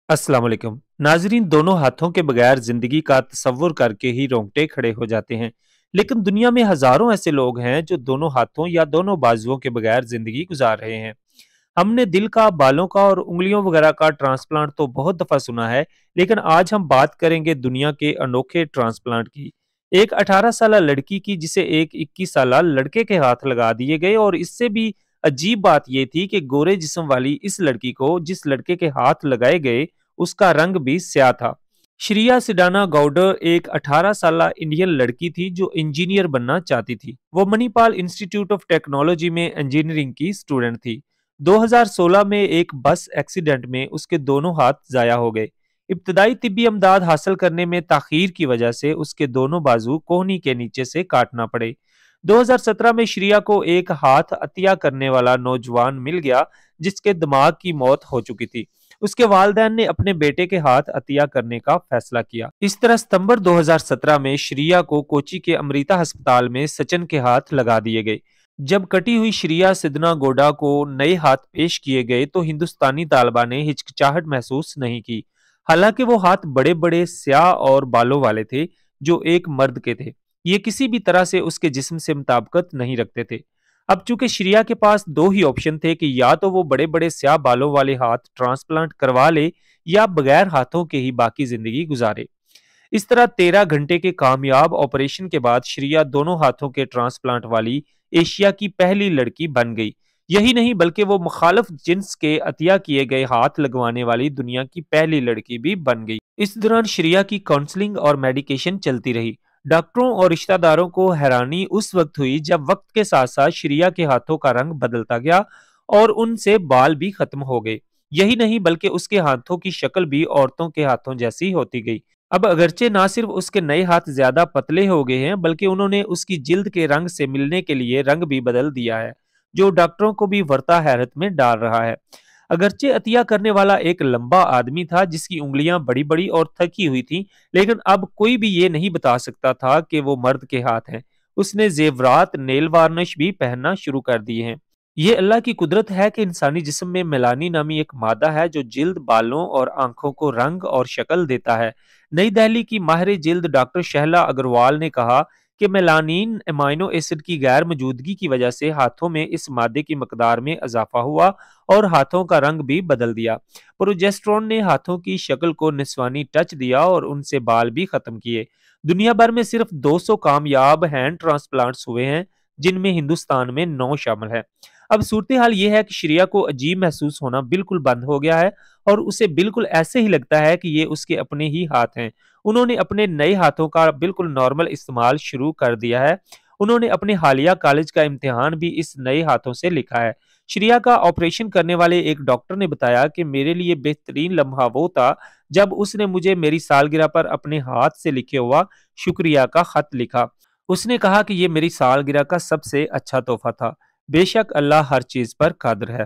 अस्सलाम वालेकुम नाजरीन। दोनों हाथों के बगैर जिंदगी का तसव्वुर करके ही रोंगटे खड़े हो जाते हैं। लेकिन दुनिया में हजारों ऐसे लोग हैं जो दोनों हाथों या दोनों बाजुओं के बगैर जिंदगी गुजार रहे हैं। हमने दिल का, बालों का और उंगलियों वगैरह का ट्रांसप्लांट तो बहुत दफा सुना है, लेकिन आज हम बात करेंगे दुनिया के अनोखे ट्रांसप्लांट की। एक 18 साल लड़की की जिसे एक 21 साल लड़के के हाथ लगा दिए गए, और इससे भी अजीब बात यह थी कि गोरे जिस्म वाली इस लड़की को जिस लड़के के हाथ लगाए गए उसका रंग भी स्याह था। श्रिया सिडाना गौडर एक 18 साल इंडियन लड़की थी जो इंजीनियर बनना चाहती थी। वो मणिपाल इंस्टीट्यूट ऑफ टेक्नोलॉजी में इंजीनियरिंग की स्टूडेंट थी। 2016 में एक बस एक्सीडेंट में उसके दोनों हाथ जाया हो गए। इब्तदाई तिब्बी अमदाद हासिल करने में ताखीर की वजह से उसके दोनों बाजू कोहनी के नीचे से काटना पड़े। 2017 में श्रिया को एक हाथ अतिया करने वाला नौजवान मिल गया जिसके दिमाग की मौत हो चुकी थी। उसके वालिदैन ने अपने बेटे के हाथ अतिया करने का फैसला किया। इस तरह सितंबर 2017 में श्रिया को कोची के अमृता अस्पताल में सचिन के हाथ लगा दिए गए। जब कटी हुई श्रिया सिदना गोडा को नए हाथ पेश किए गए तो हिंदुस्तानी तालिबा ने हिचकिचाहट महसूस नहीं की। हालांकि वो हाथ बड़े बड़े स्याह और बालों वाले थे जो एक मर्द के थे। ये किसी भी तरह से उसके जिस्म से मुताबिकत नहीं रखते थे। अब चूंकि श्रिया के पास दो ही ऑप्शन थे कि या तो वो बड़े बड़े स्याह बालों वाले हाथ ट्रांसप्लांट करवा ले या बगैर हाथों के ही बाकी जिंदगी गुजारे। इस तरह 13 घंटे के कामयाब ऑपरेशन के बाद श्रिया दोनों हाथों के ट्रांसप्लांट वाली एशिया की पहली लड़की बन गई। यही नहीं बल्कि वो मुखालिफ जिन्स के अतिया किए गए हाथ लगवाने वाली दुनिया की पहली लड़की भी बन गई। इस दौरान श्रिया की काउंसलिंग और मेडिकेशन चलती रही। डॉक्टरों और रिश्तेदारों को हैरानी उस वक्त हुई जब वक्त के साथ साथ श्रिया के हाथों का रंग बदलता गया और उनसे बाल भी खत्म हो गए। यही नहीं बल्कि उसके हाथों की शक्ल भी औरतों के हाथों जैसी होती गई। अब अगरचे ना सिर्फ उसके नए हाथ ज्यादा पतले हो गए हैं, बल्कि उन्होंने उसकी जिल्द के रंग से मिलने के लिए रंग भी बदल दिया है, जो डॉक्टरों को भी वर्ता हैरत में डाल रहा है। अगरचे अतिया करने वाला एक लंबा आदमी था जिसकी उंगलियां बड़ी बड़ी और थकी हुई थी, लेकिन अब कोई भी ये नहीं बता सकता था कि वो मर्द के हाथ हैं। उसने जेवरात, नेल वार्निश भी पहनना शुरू कर दिए हैं। ये अल्लाह की कुदरत है कि इंसानी जिस्म में मेलानी नामी एक मादा है जो जिल्द, बालों और आंखों को रंग और शक्ल देता है। नई दिल्ली की माहिर जिल्द डॉक्टर शहला अग्रवाल ने कहा कि मेलानिन अमाइनो एसिड की गैर मौजूदगी की वजह से हाथों में इस मादे की मकदार में इजाफा हुआ और हाथों का रंग भी बदल दिया। प्रोजेस्टेरोन ने हाथों की शक्ल को निस्वानी टच दिया और उनसे बाल भी खत्म किए। दुनिया भर में सिर्फ 200 कामयाब हैंड ट्रांसप्लांट्स हुए हैं, जिनमें हिंदुस्तान में 9 शामिल है। अब सूरत हाल ये है कि श्रिया को अजीब महसूस होना बिल्कुल बंद हो गया है और उसे बिल्कुल ऐसे ही लगता है कि ये उसके अपने ही हाथ हैं। उन्होंने अपने नए हाथों का बिल्कुल नॉर्मल इस्तेमाल शुरू कर दिया है। उन्होंने अपने हालिया कॉलेज का इम्तिहान भी इस नए हाथों से लिखा है। श्रिया का ऑपरेशन करने वाले एक डॉक्टर ने बताया कि मेरे लिए बेहतरीन लम्हा वो था जब उसने मुझे मेरी सालगिरह पर अपने हाथ से लिखे हुआ शुक्रिया का खत लिखा। उसने कहा कि ये मेरी सालगिरह का सबसे अच्छा तोहफा था। बेशक अल्लाह हर चीज पर कादिर है।